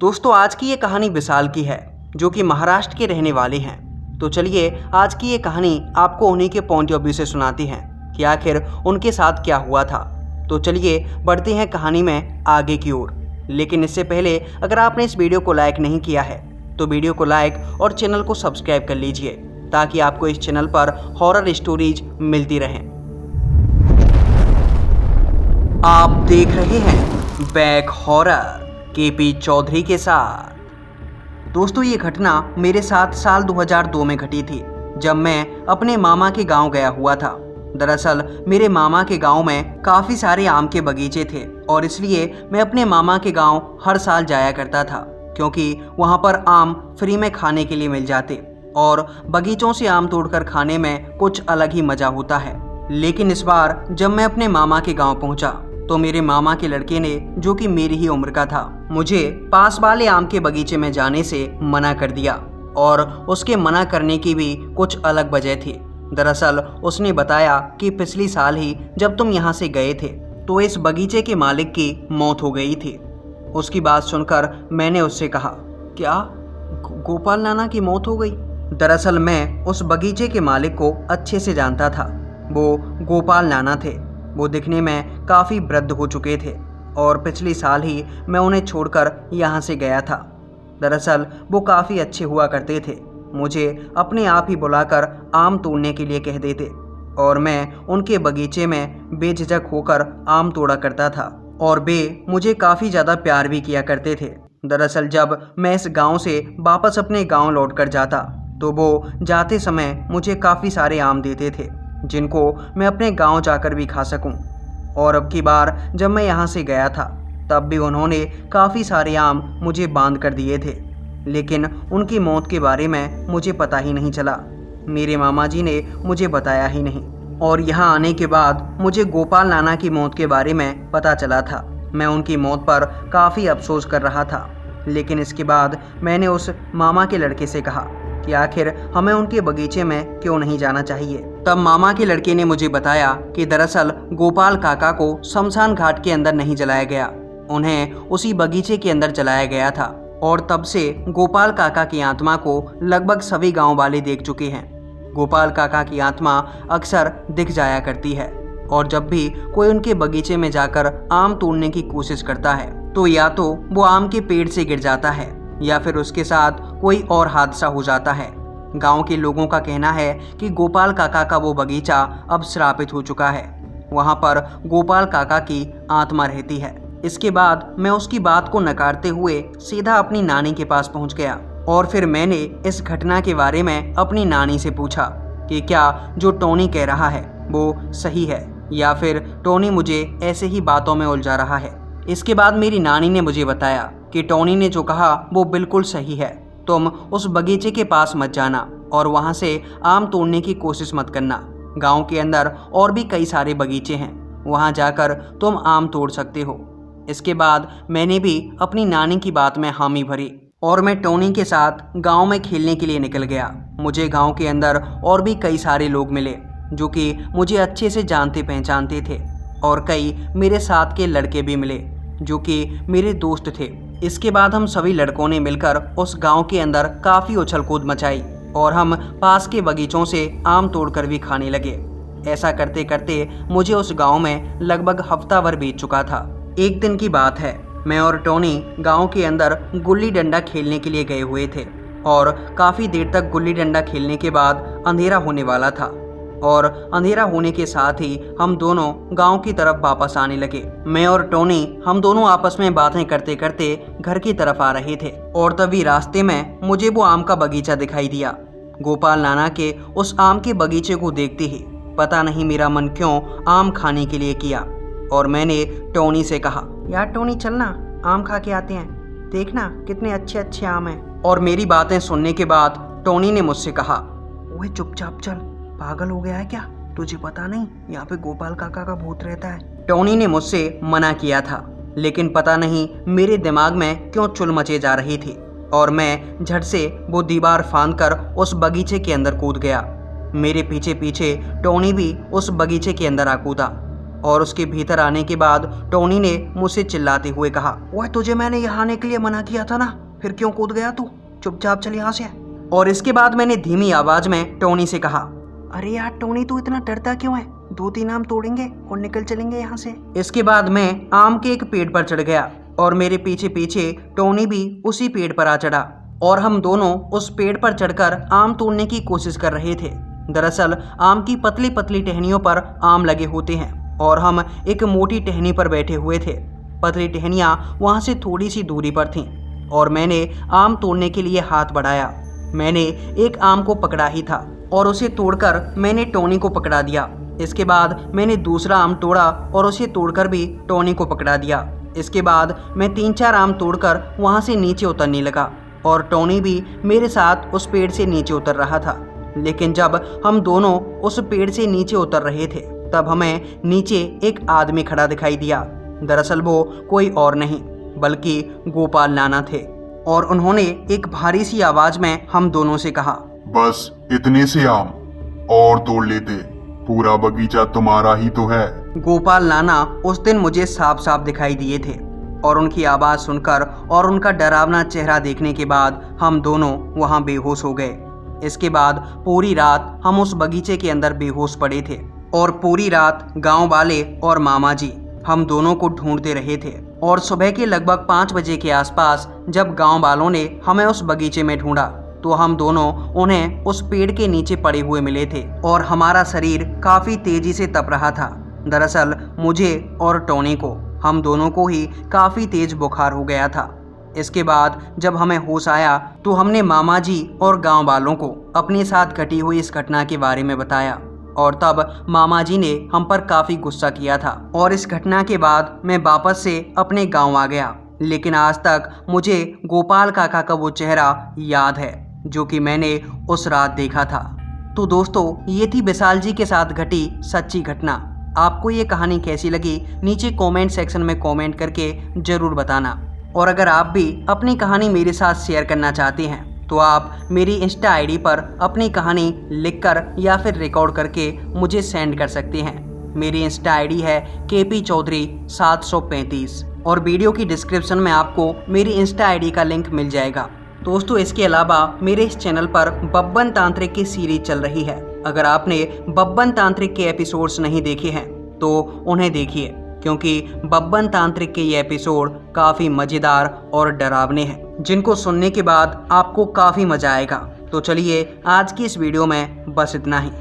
दोस्तों आज की ये कहानी विशाल की है जो कि महाराष्ट्र के रहने वाले हैं। तो चलिए आज की ये कहानी आपको उन्हीं के पॉइंट ऑफ व्यू से सुनाती हैं कि आखिर उनके साथ क्या हुआ था। तो चलिए बढ़ते हैं कहानी में आगे की ओर। लेकिन इससे पहले अगर आपने इस वीडियो को लाइक नहीं किया है तो वीडियो को लाइक और चैनल को सब्सक्राइब कर लीजिए ताकि आपको इस चैनल पर हॉरर स्टोरीज मिलती रहें। आप देख रहे हैं बैक हॉरर केपी चौधरी के साथ। दोस्तों ये घटना मेरे साथ साल 2002 में घटी थी जब मैं अपने मामा के गांव गया हुआ था। दरअसल मेरे मामा के गांव में काफ़ी सारे आम के बगीचे थे और इसलिए मैं अपने मामा के गांव हर साल जाया करता था क्योंकि वहां पर आम फ्री में खाने के लिए मिल जाते और बगीचों से आम तोड़कर खाने में कुछ अलग ही मज़ा होता है। लेकिन इस बार जब मैं अपने मामा के गांव पहुंचा तो मेरे मामा के लड़के ने, जो कि मेरी ही उम्र का था, मुझे पास वाले आम के बगीचे में जाने से मना कर दिया और उसके मना करने की भी कुछ अलग वजह थी। दरअसल उसने बताया कि पिछली साल ही जब तुम यहाँ से गए थे तो इस बगीचे के मालिक की मौत हो गई थी। उसकी बात सुनकर मैंने उससे कहा, क्या गोपाल नाना की मौत हो गई? दरअसल मैं उस बगीचे के मालिक को अच्छे से जानता था। वो गोपाल नाना थे। वो दिखने में काफ़ी वृद्ध हो चुके थे और पिछली साल ही मैं उन्हें छोड़कर यहाँ से गया था। दरअसल वो काफ़ी अच्छे हुआ करते थे। मुझे अपने आप ही बुलाकर आम तोड़ने के लिए कह देते और मैं उनके बगीचे में बेझिझक होकर आम तोड़ा करता था और वे मुझे काफ़ी ज़्यादा प्यार भी किया करते थे। दरअसल जब मैं इस गांव से वापस अपने गांव लौट कर जाता तो वो जाते समय मुझे काफ़ी सारे आम देते थे जिनको मैं अपने गांव जाकर भी खा सकूं। और अब की बार जब मैं यहाँ से गया था तब भी उन्होंने काफ़ी सारे आम मुझे बांध कर दिए थे, लेकिन उनकी मौत के बारे में मुझे पता ही नहीं चला। मेरे मामा जी ने मुझे बताया ही नहीं और यहाँ आने के बाद मुझे गोपाल नाना की मौत के बारे में पता चला था। मैं उनकी मौत पर काफ़ी अफसोस कर रहा था, लेकिन इसके बाद मैंने उस मामा के लड़के से कहा कि आखिर हमें उनके बगीचे में क्यों नहीं जाना चाहिए। तब मामा के लड़के ने मुझे बताया कि दरअसल गोपाल काका को शमशान घाट के अंदर नहीं जलाया गया, उन्हें उसी बगीचे के अंदर जलाया गया था और तब से गोपाल काका की आत्मा को लगभग सभी गांव वाले देख चुके हैं। गोपाल काका की आत्मा अक्सर दिख जाया करती है और जब भी कोई उनके बगीचे में जाकर आम तोड़ने की कोशिश करता है तो या तो वो आम के पेड़ से गिर जाता है या फिर उसके साथ कोई और हादसा हो जाता है। गांव के लोगों का कहना है कि गोपाल काका का वो बगीचा अब श्रापित हो चुका है, वहां पर गोपाल काका की आत्मा रहती है। इसके बाद मैं उसकी बात को नकारते हुए सीधा अपनी नानी के पास पहुंच गया और फिर मैंने इस घटना के बारे में अपनी नानी से पूछा कि क्या जो टोनी कह रहा है वो सही है या फिर टोनी मुझे ऐसे ही बातों में उलझा रहा है। इसके बाद मेरी नानी ने मुझे बताया कि टोनी ने जो कहा वो बिल्कुल सही है। तुम उस बगीचे के पास मत जाना और वहाँ से आम तोड़ने की कोशिश मत करना। गांव के अंदर और भी कई सारे बगीचे हैं, वहाँ जाकर तुम आम तोड़ सकते हो। इसके बाद मैंने भी अपनी नानी की बात में हामी भरी और मैं टोनी के साथ गांव में खेलने के लिए निकल गया। मुझे गांव के अंदर और भी कई सारे लोग मिले जो कि मुझे अच्छे से जानते पहचानते थे और कई मेरे साथ के लड़के भी मिले जो कि मेरे दोस्त थे। इसके बाद हम सभी लड़कों ने मिलकर उस गांव के अंदर काफ़ी उछल कूद मचाई और हम पास के बगीचों से आम तोड़कर भी खाने लगे। ऐसा करते करते मुझे उस गांव में लगभग हफ्ता भर बीत चुका था। एक दिन की बात है, मैं और टोनी गांव के अंदर गुल्ली डंडा खेलने के लिए गए हुए थे और काफ़ी देर तक गुल्ली डंडा खेलने के बाद अंधेरा होने वाला था और अंधेरा होने के साथ ही हम दोनों गांव की तरफ वापस आने लगे। मैं और टोनी हम दोनों आपस में बातें करते करते घर की तरफ आ रहे थे और तभी रास्ते में मुझे वो आम का बगीचा दिखाई दिया। गोपाल नाना के उस आम के बगीचे को देखते ही पता नहीं मेरा मन क्यों आम खाने के लिए किया और मैंने टोनी से कहा, यार टोनी चलना आम खा के आते हैं, देखना कितने अच्छे अच्छे आम हैं। और मेरी बातें सुनने के बाद टोनी ने मुझसे कहा, ओए चुपचाप चल, पागल हो गया है क्या? तुझे पता नहीं यहाँ पे गोपाल काका का भूत रहता है। टोनी ने मुझसे मना किया था, लेकिन पता नहीं मेरे दिमाग में क्यों चुल मचे जा रही थी और मैं झट से वो दीवार फांद कर उस बगीचे के अंदर कूद गया। मेरे पीछे पीछे टोनी भी उस बगीचे के अंदर आ कूदा। और उसके भीतर आने के बाद टोनी ने मुझसे चिल्लाते हुए कहा, ओए तुझे मैंने यहाँ आने के लिए मना किया था ना, फिर क्यों कूद गया तू? चुपचाप चल यहाँ से। और इसके बाद मैंने धीमी आवाज में टोनी से कहा, अरे यार टोनी तू इतना डरता क्यों है? 2-3 आम तोड़ेंगे और निकल चलेंगे यहाँ से। इसके बाद मैं आम के एक पेड़ पर चढ़ गया और मेरे पीछे पीछे टोनी भी उसी पेड़ पर आ चढ़ा और हम दोनों उस पेड़ पर चढ़कर आम तोड़ने की कोशिश कर रहे थे। दरअसल आम की पतली पतली टहनियों पर आम लगे होते हैं और हम एक मोटी टहनी पर बैठे हुए थे। पतली टहनियाँ वहाँ से थोड़ी सी दूरी पर थीं और मैंने आम तोड़ने के लिए हाथ बढ़ाया। मैंने एक आम को पकड़ा ही था और उसे तोड़कर मैंने टोनी को पकड़ा दिया। इसके बाद मैंने दूसरा आम तोड़ा और उसे तोड़कर भी टोनी को पकड़ा दिया। इसके बाद मैं 3-4 आम तोड़कर वहाँ से नीचे उतरने लगा और टोनी भी मेरे साथ उस पेड़ से नीचे उतर रहा था। लेकिन जब हम दोनों उस पेड़ से नीचे उतर रहे थे तब हमें नीचे एक आदमी खड़ा दिखाई दिया। दरअसल वो कोई और नहीं बल्कि गोपाल नाना थे और उन्होंने एक भारी सी आवाज में हम दोनों से कहा, बस इतने से आम और तोड़ लेते, पूरा बगीचा तुम्हारा ही तो है। गोपाल नाना उस दिन मुझे साफ साफ दिखाई दिए थे और उनकी आवाज सुनकर और उनका डरावना चेहरा देखने के बाद हम दोनों वहां बेहोश हो गए। इसके बाद पूरी रात हम उस बगीचे के अंदर बेहोश पड़े थे और पूरी रात गांव वाले और मामा जी हम दोनों को ढूंढते रहे थे। और सुबह के लगभग 5 बजे के आसपास जब गांव वालों ने हमें उस बगीचे में ढूंढा तो हम दोनों उन्हें उस पेड़ के नीचे पड़े हुए मिले थे और हमारा शरीर काफ़ी तेजी से तप रहा था। दरअसल मुझे और टोनी को, हम दोनों को ही काफ़ी तेज बुखार हो गया था। इसके बाद जब हमें होश आया तो हमने मामा जी और गांव वालों को अपने साथ घटी हुई इस घटना के बारे में बताया और तब मामा जी ने हम पर काफ़ी गुस्सा किया था। और इस घटना के बाद मैं वापस से अपने गांव आ गया, लेकिन आज तक मुझे गोपाल काका का वो चेहरा याद है जो कि मैंने उस रात देखा था। तो दोस्तों ये थी विशाल जी के साथ घटी सच्ची घटना। आपको ये कहानी कैसी लगी नीचे कमेंट सेक्शन में कमेंट करके ज़रूर बताना। और अगर आप भी अपनी कहानी मेरे साथ शेयर करना चाहते हैं तो आप मेरी इंस्टा आईडी पर अपनी कहानी लिखकर या फिर रिकॉर्ड करके मुझे सेंड कर सकते हैं। मेरी इंस्टा आईडी है KP चौधरी 735 और वीडियो की डिस्क्रिप्शन में आपको मेरी इंस्टा आईडी का लिंक मिल जाएगा। दोस्तों इसके अलावा मेरे इस चैनल पर बब्बन तांत्रिक की सीरीज चल रही है। अगर आपने बब्बन तांत्रिक के एपिसोड्स नहीं देखे हैं तो उन्हें देखिए, क्योंकि बब्बन तांत्रिक के ये एपिसोड काफ़ी मज़ेदार और डरावने हैं, जिनको सुनने के बाद आपको काफ़ी मज़ा आएगा। तो चलिए आज की इस वीडियो में बस इतना ही।